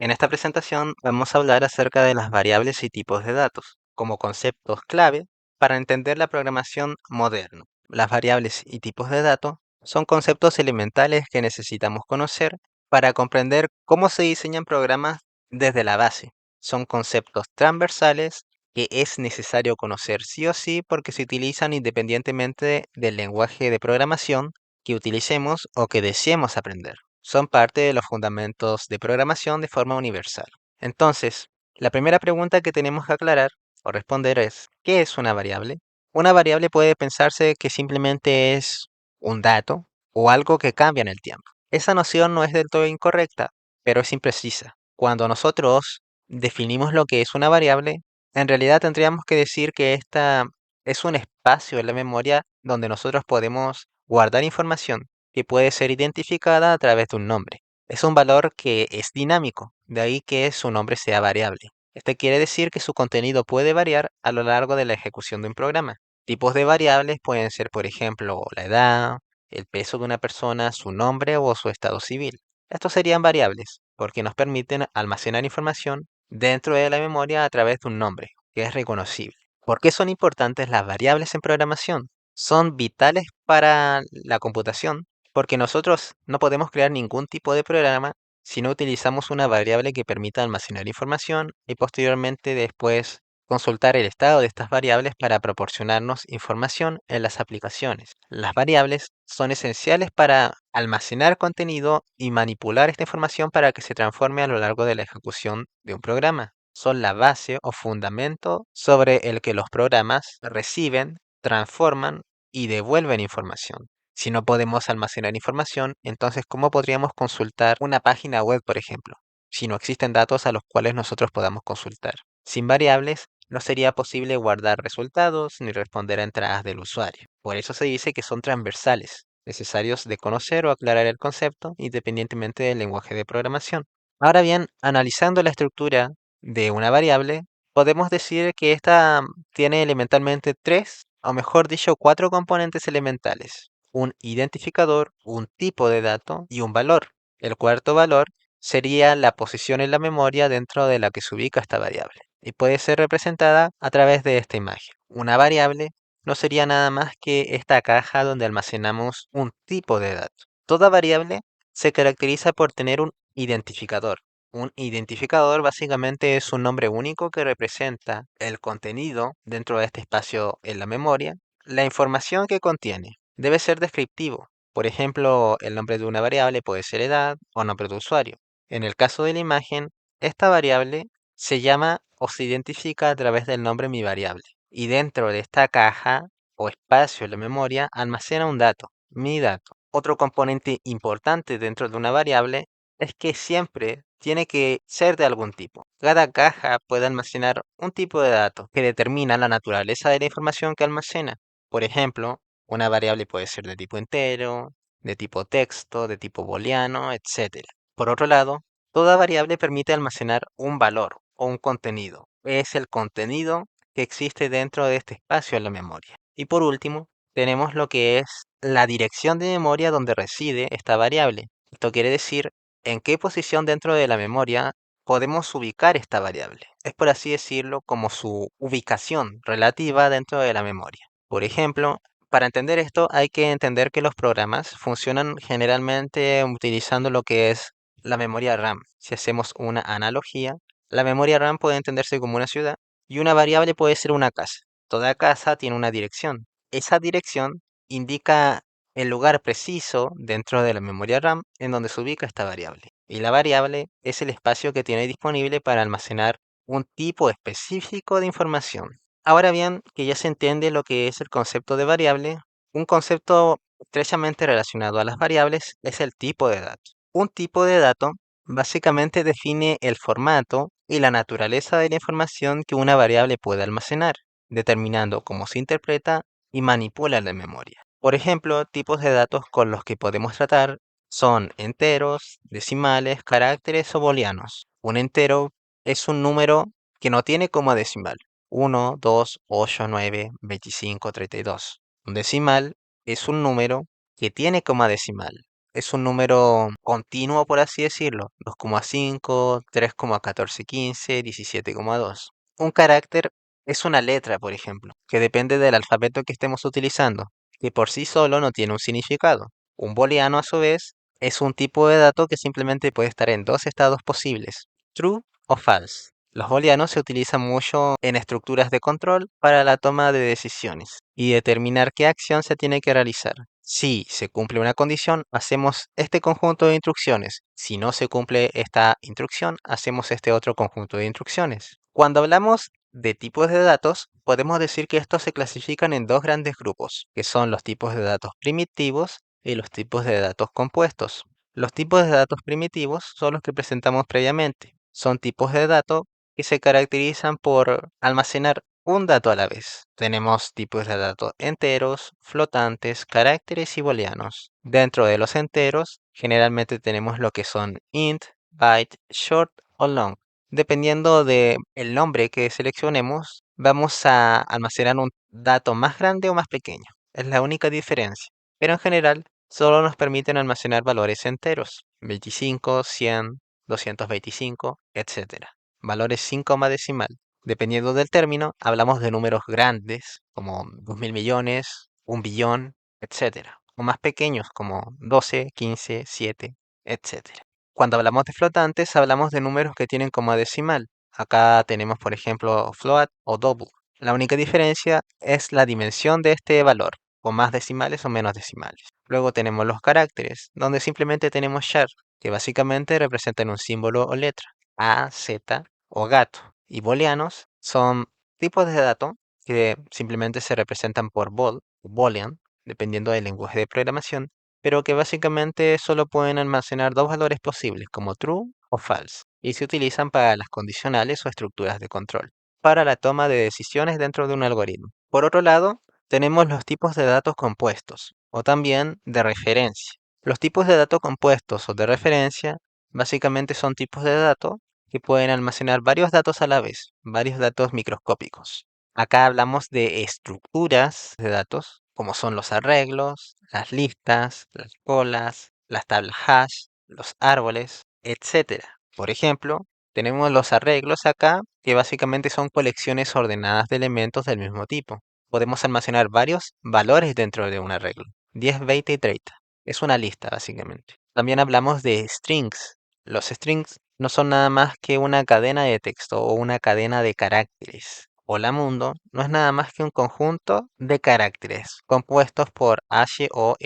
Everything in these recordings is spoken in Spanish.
En esta presentación vamos a hablar acerca de las variables y tipos de datos, como conceptos clave para entender la programación moderna. Las variables y tipos de datos son conceptos elementales que necesitamos conocer para comprender cómo se diseñan programas desde la base. Son conceptos transversales que es necesario conocer sí o sí porque se utilizan independientemente del lenguaje de programación que utilicemos o que deseemos aprender. Son parte de los fundamentos de programación de forma universal. Entonces, la primera pregunta que tenemos que aclarar o responder es, ¿qué es una variable? Una variable puede pensarse que simplemente es un dato o algo que cambia en el tiempo. Esa noción no es del todo incorrecta, pero es imprecisa. Cuando nosotros definimos lo que es una variable, en realidad tendríamos que decir que esta es un espacio en la memoria donde nosotros podemos guardar información que puede ser identificada a través de un nombre. Es un valor que es dinámico, de ahí que su nombre sea variable. Este quiere decir que su contenido puede variar a lo largo de la ejecución de un programa. Tipos de variables pueden ser, por ejemplo, la edad, el peso de una persona, su nombre o su estado civil. Estos serían variables porque nos permiten almacenar información dentro de la memoria a través de un nombre que es reconocible. ¿Por qué son importantes las variables en programación? Son vitales para la computación porque nosotros no podemos crear ningún tipo de programa si no utilizamos una variable que permita almacenar información y posteriormente después consultar el estado de estas variables para proporcionarnos información en las aplicaciones. Las variables son esenciales para almacenar contenido y manipular esta información para que se transforme a lo largo de la ejecución de un programa. Son la base o fundamento sobre el que los programas reciben, transforman y devuelven información. Si no podemos almacenar información, entonces ¿cómo podríamos consultar una página web, por ejemplo? Si no existen datos a los cuales nosotros podamos consultar. Sin variables, no sería posible guardar resultados ni responder a entradas del usuario. Por eso se dice que son transversales, necesarios de conocer o aclarar el concepto independientemente del lenguaje de programación. Ahora bien, analizando la estructura de una variable, podemos decir que esta tiene elementalmente tres, o mejor dicho, cuatro componentes elementales: un identificador, un tipo de dato y un valor. El cuarto valor sería la posición en la memoria dentro de la que se ubica esta variable y puede ser representada a través de esta imagen. Una variable no sería nada más que esta caja donde almacenamos un tipo de dato. Toda variable se caracteriza por tener un identificador. Un identificador básicamente es un nombre único que representa el contenido dentro de este espacio en la memoria. La información que contiene debe ser descriptivo. Por ejemplo, el nombre de una variable puede ser edad o nombre de usuario. En el caso de la imagen, esta variable se llama o se identifica a través del nombre mi variable. Y dentro de esta caja o espacio en la memoria almacena un dato, mi dato. Otro componente importante dentro de una variable es que siempre tiene que ser de algún tipo. Cada caja puede almacenar un tipo de datos que determina la naturaleza de la información que almacena. Por ejemplo, una variable puede ser de tipo entero, de tipo texto, de tipo booleano, etc. Por otro lado, toda variable permite almacenar un valor o un contenido. Es el contenido que existe dentro de este espacio en la memoria. Y por último, tenemos lo que es la dirección de memoria donde reside esta variable. Esto quiere decir en qué posición dentro de la memoria podemos ubicar esta variable. Es, por así decirlo, como su ubicación relativa dentro de la memoria. Por ejemplo, para entender esto hay que entender que los programas funcionan generalmente utilizando lo que es la memoria RAM. Si hacemos una analogía, la memoria RAM puede entenderse como una ciudad y una variable puede ser una casa. Toda casa tiene una dirección. Esa dirección indica el lugar preciso dentro de la memoria RAM en donde se ubica esta variable. Y la variable es el espacio que tiene disponible para almacenar un tipo específico de información. Ahora bien, que ya se entiende lo que es el concepto de variable, un concepto estrechamente relacionado a las variables es el tipo de dato. Un tipo de dato básicamente define el formato y la naturaleza de la información que una variable puede almacenar, determinando cómo se interpreta y manipula la memoria. Por ejemplo, tipos de datos con los que podemos tratar son enteros, decimales, caracteres o booleanos. Un entero es un número que no tiene coma decimal: 1, 2, 8, 9, 25, 32. Un decimal es un número que tiene coma decimal: es un número continuo, por así decirlo, 2,5, 3,1415, 17,2. Un carácter es una letra, por ejemplo, que depende del alfabeto que estemos utilizando, que por sí solo no tiene un significado. Un booleano, a su vez, es un tipo de dato que simplemente puede estar en dos estados posibles, true o false. Los booleanos se utilizan mucho en estructuras de control para la toma de decisiones y determinar qué acción se tiene que realizar. Si se cumple una condición, hacemos este conjunto de instrucciones. Si no se cumple esta instrucción, hacemos este otro conjunto de instrucciones. Cuando hablamos de tipos de datos, podemos decir que estos se clasifican en dos grandes grupos, que son los tipos de datos primitivos y los tipos de datos compuestos. Los tipos de datos primitivos son los que presentamos previamente. Son tipos de datos que se caracterizan por almacenar un dato a la vez. Tenemos tipos de datos enteros, flotantes, caracteres y booleanos. Dentro de los enteros, generalmente tenemos lo que son int, byte, short o long. Dependiendo del nombre que seleccionemos, vamos a almacenar un dato más grande o más pequeño. Es la única diferencia. Pero en general, solo nos permiten almacenar valores enteros, 25, 100, 225, etc. Valores sin coma decimal. Dependiendo del término, hablamos de números grandes, como 2.000 millones, 1 billón, etcétera, o más pequeños, como 12, 15, 7, etcétera. Cuando hablamos de flotantes, hablamos de números que tienen coma decimal. Acá tenemos, por ejemplo, float o double. La única diferencia es la dimensión de este valor, o más decimales o menos decimales. Luego tenemos los caracteres, donde simplemente tenemos char, que básicamente representan un símbolo o letra, A, Z o gato. Y booleanos son tipos de datos que simplemente se representan por bool, o boolean, dependiendo del lenguaje de programación, pero que básicamente solo pueden almacenar dos valores posibles, como true o false, y se utilizan para las condicionales o estructuras de control, para la toma de decisiones dentro de un algoritmo. Por otro lado, tenemos los tipos de datos compuestos, o también de referencia. Los tipos de datos compuestos o de referencia básicamente son tipos de datos que pueden almacenar varios datos a la vez, varios datos microscópicos. Acá hablamos de estructuras de datos, como son los arreglos, las listas, las colas, las tablas hash, los árboles, etcétera. Por ejemplo, tenemos los arreglos acá, que básicamente son colecciones ordenadas de elementos del mismo tipo. Podemos almacenar varios valores dentro de un arreglo, 10, 20 y 30. Es una lista, básicamente. También hablamos de strings. Los strings no son nada más que una cadena de texto o una cadena de caracteres. Hola mundo no es nada más que un conjunto de caracteres compuestos por HOLAMUNDO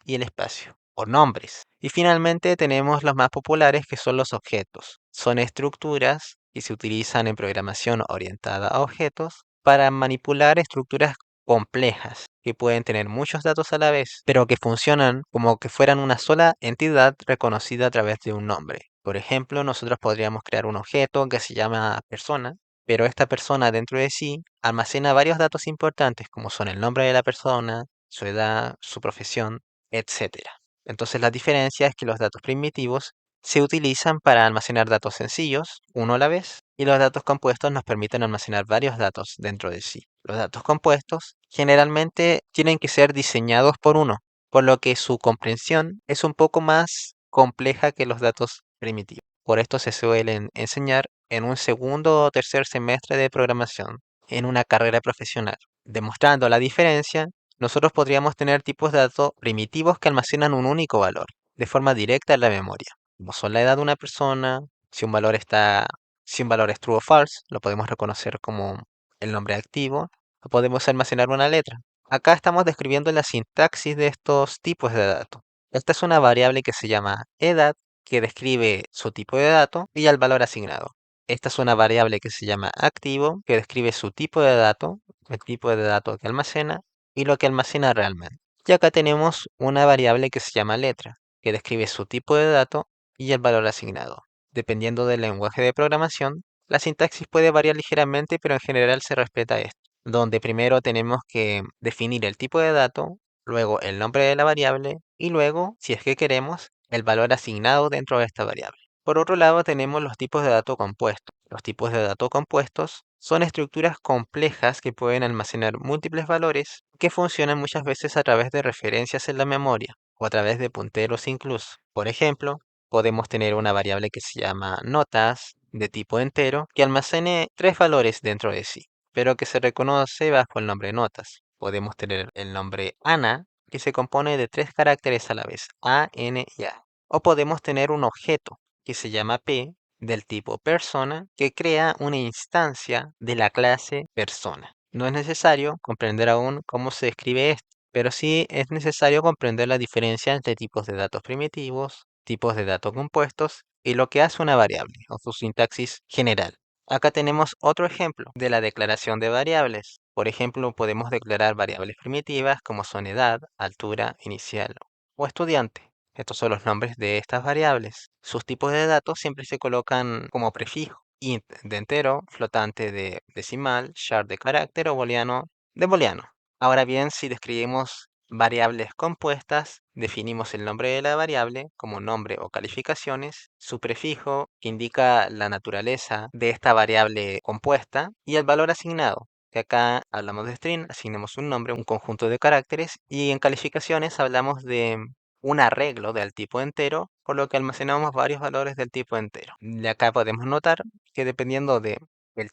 y el espacio, o nombres. Y finalmente tenemos los más populares, que son los objetos. Son estructuras que se utilizan en programación orientada a objetos para manipular estructuras complejas que pueden tener muchos datos a la vez, pero que funcionan como que fueran una sola entidad reconocida a través de un nombre. Por ejemplo, nosotros podríamos crear un objeto que se llama persona, pero esta persona dentro de sí almacena varios datos importantes como son el nombre de la persona, su edad, su profesión, etcétera. Entonces la diferencia es que los datos primitivos se utilizan para almacenar datos sencillos, uno a la vez, y los datos compuestos nos permiten almacenar varios datos dentro de sí. Los datos compuestos generalmente tienen que ser diseñados por uno, por lo que su comprensión es un poco más compleja que los datos primitivos. Por esto se suelen enseñar en un segundo o tercer semestre de programación en una carrera profesional. Demostrando la diferencia, nosotros podríamos tener tipos de datos primitivos que almacenan un único valor de forma directa en la memoria, como son la edad de una persona, si un valor está, si un valor es true o false, lo podemos reconocer como el nombre activo, o podemos almacenar una letra. Acá estamos describiendo la sintaxis de estos tipos de datos. Esta es una variable que se llama edad, que describe su tipo de dato y el valor asignado. Esta es una variable que se llama activo, que describe su tipo de dato, el tipo de dato que almacena y lo que almacena realmente. Y acá tenemos una variable que se llama letra, que describe su tipo de dato y el valor asignado. Dependiendo del lenguaje de programación, la sintaxis puede variar ligeramente, pero en general se respeta esto, donde primero tenemos que definir el tipo de dato, luego el nombre de la variable y luego, si es que queremos, el valor asignado dentro de esta variable. Por otro lado, tenemos los tipos de datos compuestos. Los tipos de datos compuestos Son estructuras complejas que pueden almacenar múltiples valores que funcionan muchas veces a través de referencias en la memoria o a través de punteros incluso. Por ejemplo, podemos tener una variable que se llama notas de tipo entero que almacene tres valores dentro de sí, pero que se reconoce bajo el nombre notas. Podemos tener el nombre Ana, que se compone de tres caracteres a la vez, A, N y A. O podemos tener un objeto que se llama P del tipo persona que crea una instancia de la clase persona. No es necesario comprender aún cómo se escribe esto, pero sí es necesario comprender la diferencia entre tipos de datos primitivos, tipos de datos compuestos y lo que hace una variable o su sintaxis general. Acá tenemos otro ejemplo de la declaración de variables. Por ejemplo, podemos declarar variables primitivas como son edad, altura, inicial o estudiante. Estos son los nombres de estas variables. Sus tipos de datos siempre se colocan como prefijo. Int de entero, flotante de decimal, char de carácter o booleano de booleano. Ahora bien, si describimos variables compuestas, definimos el nombre de la variable como nombre o calificaciones, su prefijo que indica la naturaleza de esta variable compuesta y el valor asignado. Que acá hablamos de string, asignamos un nombre, un conjunto de caracteres y en calificaciones hablamos de un arreglo del tipo entero, por lo que almacenamos varios valores del tipo entero. De acá podemos notar que dependiendo del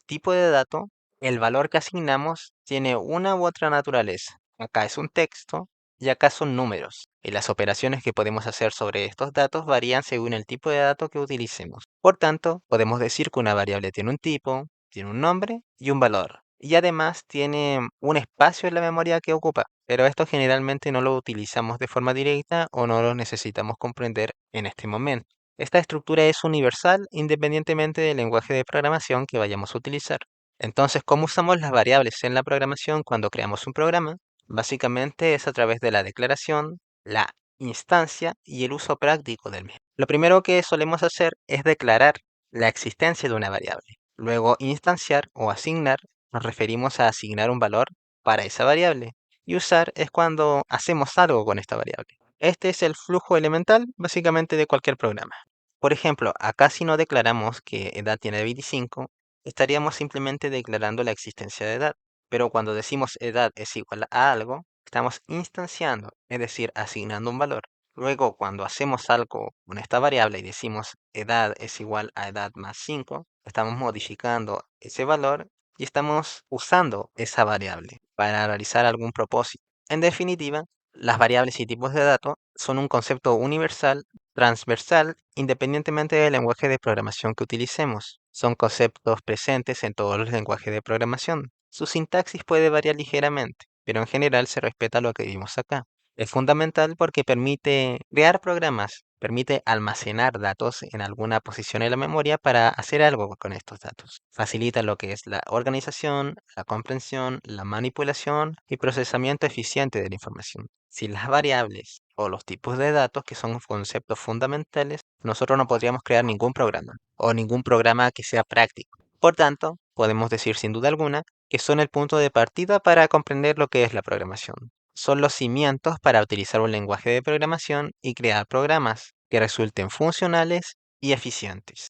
tipo de dato, el valor que asignamos tiene una u otra naturaleza. Acá es un texto y acá son números. Y las operaciones que podemos hacer sobre estos datos varían según el tipo de dato que utilicemos. Por tanto, podemos decir que una variable tiene un tipo, tiene un nombre y un valor. Y además tiene un espacio en la memoria que ocupa, pero esto generalmente no lo utilizamos de forma directa o no lo necesitamos comprender en este momento. Esta estructura es universal independientemente del lenguaje de programación que vayamos a utilizar. Entonces, ¿cómo usamos las variables en la programación cuando creamos un programa? Básicamente es a través de la declaración, la instancia y el uso práctico del mismo. Lo primero que solemos hacer es declarar la existencia de una variable. Luego, instanciar o asignar, nos referimos a asignar un valor para esa variable. Y usar es cuando hacemos algo con esta variable. Este es el flujo elemental básicamente de cualquier programa. Por ejemplo, acá si no declaramos que edad tiene 25, estaríamos simplemente declarando la existencia de edad. Pero cuando decimos edad es igual a algo, estamos instanciando, es decir, asignando un valor. Luego, cuando hacemos algo con esta variable y decimos edad es igual a edad más 5, estamos modificando ese valor y estamos usando esa variable para realizar algún propósito. En definitiva, las variables y tipos de datos son un concepto universal, transversal, independientemente del lenguaje de programación que utilicemos. Son conceptos presentes en todos los lenguajes de programación. Su sintaxis puede variar ligeramente, pero en general se respeta lo que vimos acá. Es fundamental porque permite crear programas, permite almacenar datos en alguna posición en la memoria para hacer algo con estos datos. Facilita lo que es la organización, la comprensión, la manipulación y procesamiento eficiente de la información. Sin las variables o los tipos de datos, que son conceptos fundamentales, nosotros no podríamos crear ningún programa o ningún programa que sea práctico. Por tanto, podemos decir sin duda alguna que son el punto de partida para comprender lo que es la programación. Son los cimientos para utilizar un lenguaje de programación y crear programas que resulten funcionales y eficientes.